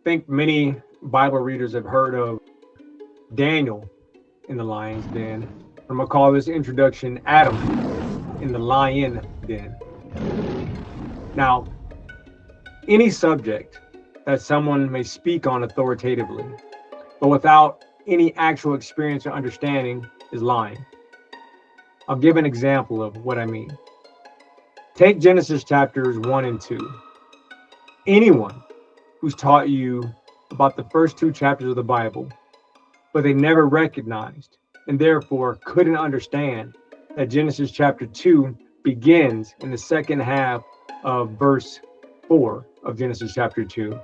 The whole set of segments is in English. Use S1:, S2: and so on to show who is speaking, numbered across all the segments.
S1: think many Bible readers have heard of Daniel in the Lion's Den. I'm gonna call this introduction Adam in the Lyin Den. Now, any subject that someone may speak on authoritatively, but without any actual experience or understanding, is lying. I'll give an example of what I mean. Take Genesis chapters 1 and 2. Anyone who's taught you about the first two chapters of the Bible, but they never recognized and therefore couldn't understand that Genesis chapter 2 begins in the second half of verse 4 of Genesis chapter 2,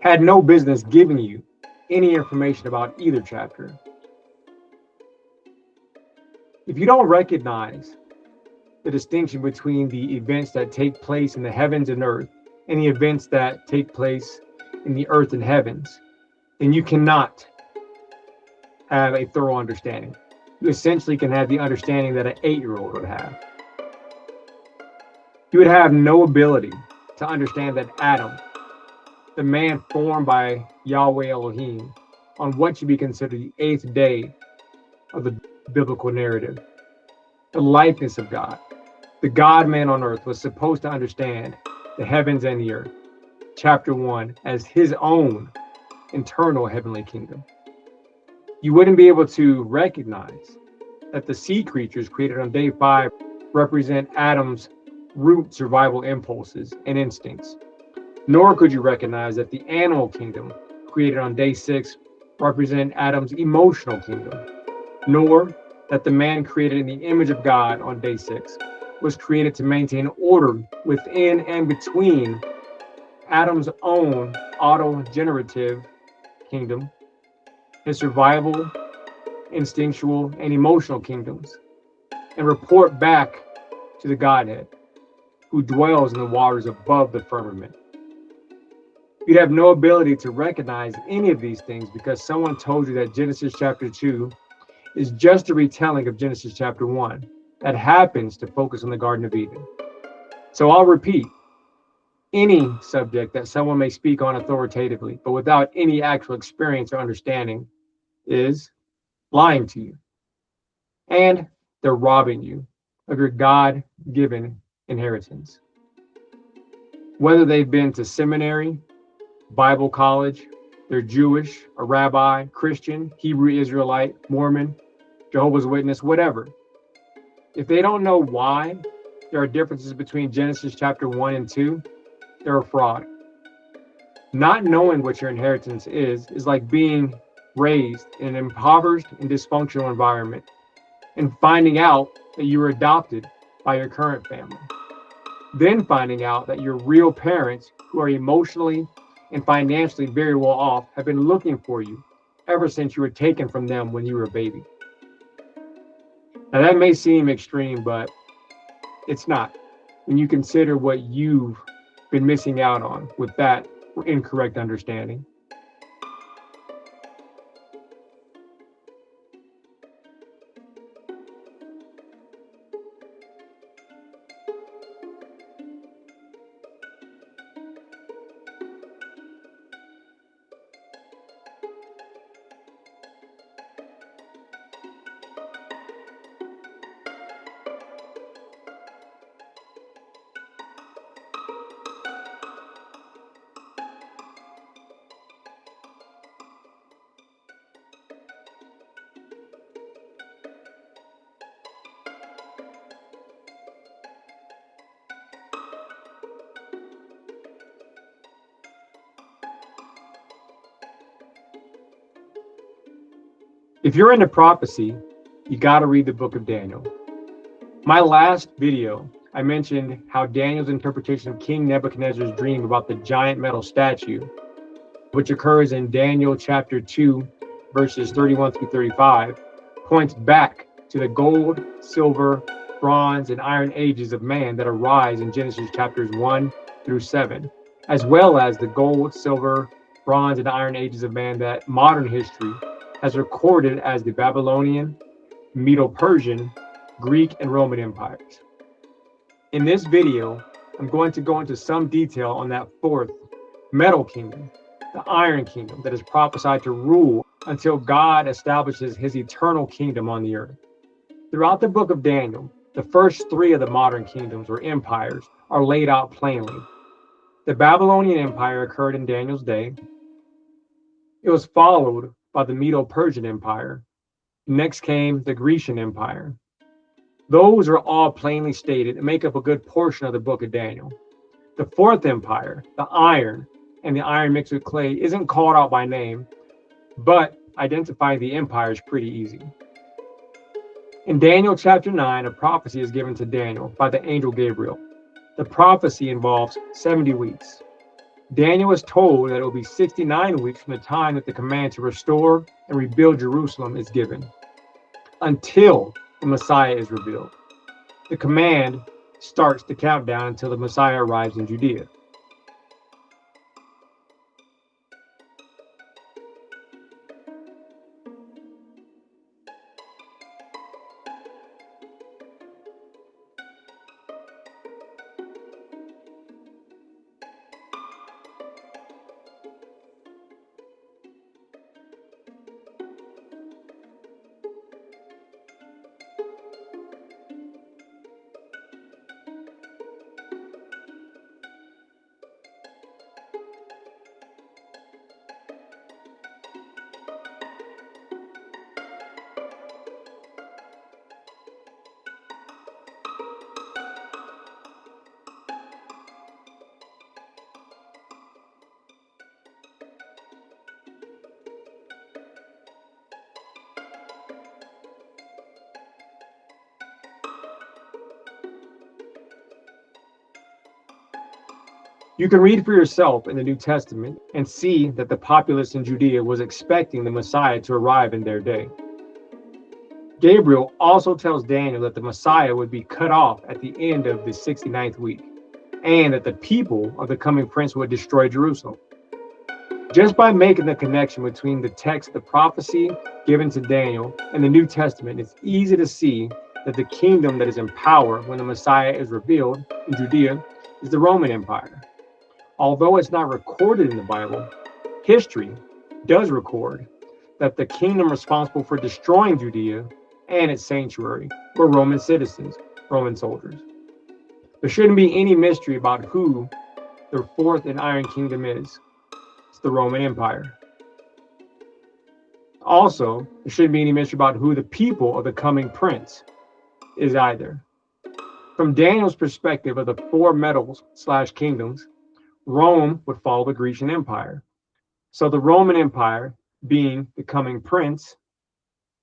S1: had no business giving you any information about either chapter. If you don't recognize the distinction between the events that take place in the heavens and earth and the events that take place in the earth and heavens, then you cannot have a thorough understanding. You essentially can have the understanding that an 8-year-old would have. You would have no ability to understand that Adam, the man formed by Yahweh Elohim, on what should be considered the 8th day of the biblical narrative, the likeness of God, the God-man on earth, was supposed to understand the heavens and the earth, chapter 1, as his own internal heavenly kingdom. You wouldn't be able to recognize that the sea creatures created on day 5 represent Adam's root survival impulses and instincts, nor could you recognize that the animal kingdom created on day 6 represent Adam's emotional kingdom, nor that the man created in the image of God on day 6 was created to maintain order within and between Adam's own autogenerative kingdom, his survival, instinctual, and emotional kingdoms, and report back to the Godhead, who dwells in the waters above the firmament. You'd have no ability to recognize any of these things because someone told you that Genesis chapter 2 is just a retelling of Genesis chapter 1 that happens to focus on the Garden of Eden. So I'll repeat, any subject that someone may speak on authoritatively, but without any actual experience or understanding, is lying to you. And they're robbing you of your God-given inheritance. Whether they've been to seminary, Bible college, they're Jewish, a rabbi, Christian, Hebrew Israelite, Mormon, Jehovah's Witness, whatever. If they don't know why there are differences between Genesis chapter 1 and 2, they're a fraud. Not knowing what your inheritance is like being raised in an impoverished and dysfunctional environment and finding out that you were adopted by your current family. Then finding out that your real parents, who are emotionally and financially very well off, have been looking for you ever since you were taken from them when you were a baby. Now that may seem extreme, but it's not when you consider what you've been missing out on with that incorrect understanding. If you're into prophecy, you got to read the book of Daniel. My last video, I mentioned how Daniel's interpretation of King Nebuchadnezzar's dream about the giant metal statue, which occurs in Daniel chapter 2, verses 31 through 35, points back to the gold, silver, bronze, and iron ages of man that arise in Genesis chapters 1 through 7, as well as the gold, silver, bronze, and iron ages of man that modern history has recorded as the Babylonian, Medo-Persian, Greek, and Roman empires. In this video, I'm going to go into some detail on that fourth metal kingdom, the iron kingdom that is prophesied to rule until God establishes his eternal kingdom on the earth. Throughout the book of Daniel, the first three of the modern kingdoms or empires are laid out plainly. The Babylonian Empire occurred in Daniel's day. It was followed by the Medo-Persian Empire. Next came the Grecian Empire. Those are all plainly stated and make up a good portion of the book of Daniel. The fourth empire, the iron, and the iron mixed with clay isn't called out by name, but identifying the empire is pretty easy. In Daniel chapter 9, a prophecy is given to Daniel by the angel Gabriel. The prophecy involves 70 weeks. Daniel is told that it will be 69 weeks from the time that the command to restore and rebuild Jerusalem is given, until the Messiah is revealed. The command starts the countdown until the Messiah arrives in Judea. You can read for yourself in the New Testament and see that the populace in Judea was expecting the Messiah to arrive in their day. Gabriel also tells Daniel that the Messiah would be cut off at the end of the 69th week, and that the people of the coming prince would destroy Jerusalem. Just by making the connection between the text, the prophecy given to Daniel, and the New Testament, it's easy to see that the kingdom that is in power when the Messiah is revealed in Judea is the Roman Empire. Although it's not recorded in the Bible, history does record that the kingdom responsible for destroying Judea and its sanctuary were Roman citizens, Roman soldiers. There shouldn't be any mystery about who the fourth and iron kingdom is. It's the Roman Empire. Also, there shouldn't be any mystery about who the people of the coming prince is either. From Daniel's perspective of the four metals/kingdoms, Rome would follow the Grecian Empire. So the Roman Empire being the coming prince,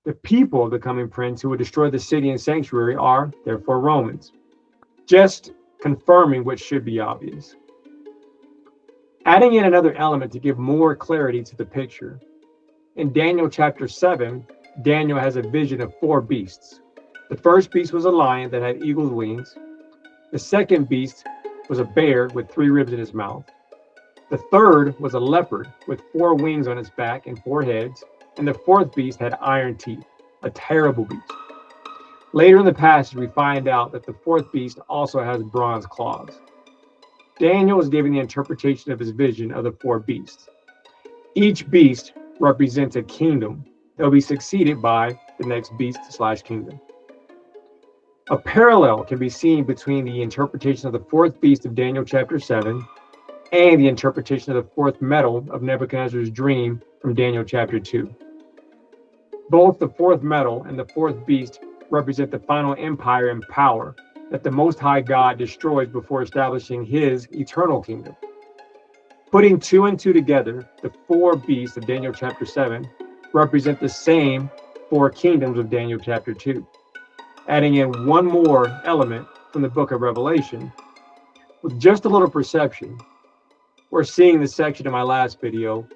S1: the people of the coming prince who would destroy the city and sanctuary are therefore Romans. Just confirming what should be obvious. Adding in another element to give more clarity to the picture. In Daniel chapter 7, Daniel has a vision of four beasts. The first beast was a lion that had eagle's wings. The second beast was a bear with 3 ribs in his mouth. The third was a leopard with 4 wings on its back and 4 heads. And the fourth beast had iron teeth, a terrible beast. Later in the passage, we find out that the fourth beast also has bronze claws. Daniel is giving the interpretation of his vision of the 4 beasts. Each beast represents a kingdom that will be succeeded by the next beast/kingdom. A parallel can be seen between the interpretation of the fourth beast of Daniel chapter 7 and the interpretation of the fourth metal of Nebuchadnezzar's dream from Daniel chapter 2. Both the fourth metal and the fourth beast represent the final empire and power that the Most High God destroys before establishing his eternal kingdom. Putting 2 and 2 together, the 4 beasts of Daniel chapter 7 represent the same 4 kingdoms of Daniel chapter 2. Adding in one more element from the book of Revelation, with just a little perception, we're seeing the section in my last video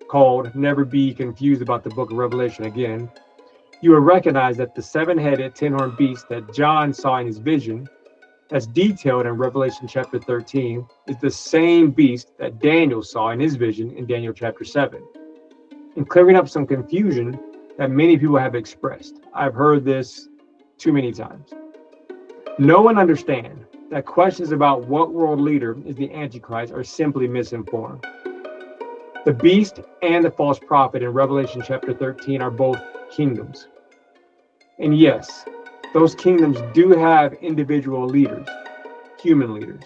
S1: called Never Be Confused About the Book of Revelation Again. You will recognize that the 7-headed 10-horned beast that John saw in his vision, as detailed in Revelation chapter 13, is the same beast that Daniel saw in his vision in Daniel chapter 7. And clearing up some confusion that many people have expressed. I've heard this too many times. Know and understand that questions about what world leader is the Antichrist are simply misinformed. The beast and the false prophet in Revelation chapter 13 are both kingdoms. And yes, those kingdoms do have individual leaders, human leaders.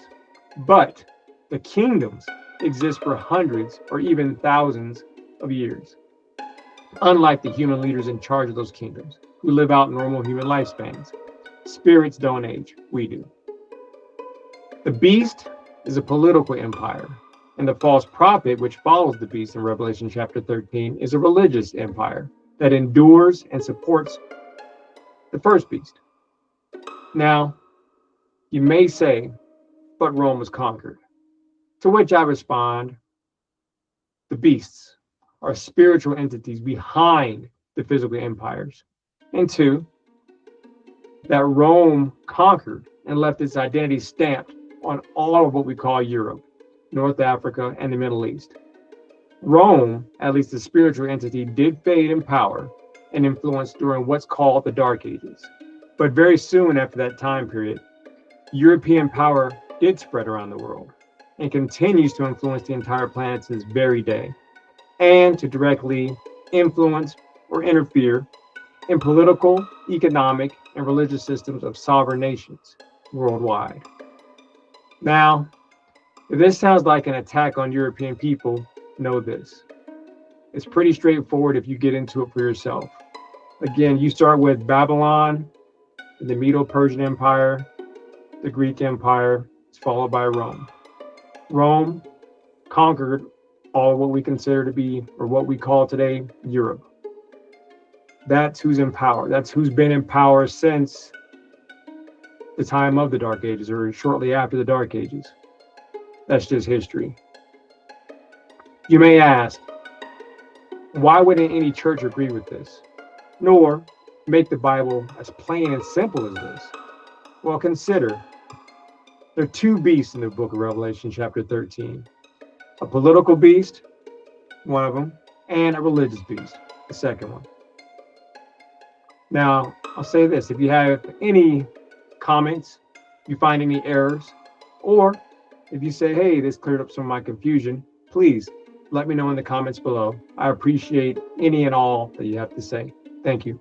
S1: But the kingdoms exist for hundreds or even thousands of years, unlike the human leaders in charge of those kingdoms, who live out normal human lifespans. Spirits don't age, we do. The beast is a political empire, and the false prophet, which follows the beast in Revelation chapter 13, is a religious empire that endures and supports the first beast. Now, you may say, but Rome was conquered. To which I respond, the beasts are spiritual entities behind the physical empires. And two, that Rome conquered and left its identity stamped on all of what we call Europe, North Africa, and the Middle East. Rome, at least the spiritual entity, did fade in power and influence during what's called the Dark Ages. But very soon after that time period, European power did spread around the world and continues to influence the entire planet to this very day, and to directly influence or interfere in political, economic, and religious systems of sovereign nations worldwide. Now, if this sounds like an attack on European people, know this. It's pretty straightforward if you get into it for yourself. Again, you start with Babylon, the Medo-Persian Empire, the Greek Empire, it's followed by Rome. Rome conquered all of what we consider to be, or what we call today, Europe. That's who's in power. That's who's been in power since the time of the Dark Ages, or shortly after the Dark Ages. That's just history. You may ask, why wouldn't any church agree with this, nor make the Bible as plain and simple as this? Well, consider, there are two beasts in the book of Revelation chapter 13. A political beast, one of them, and a religious beast, the second one. Now, I'll say this, if you have any comments, you find any errors, or if you say, hey, this cleared up some of my confusion, please let me know in the comments below. I appreciate any and all that you have to say. Thank you.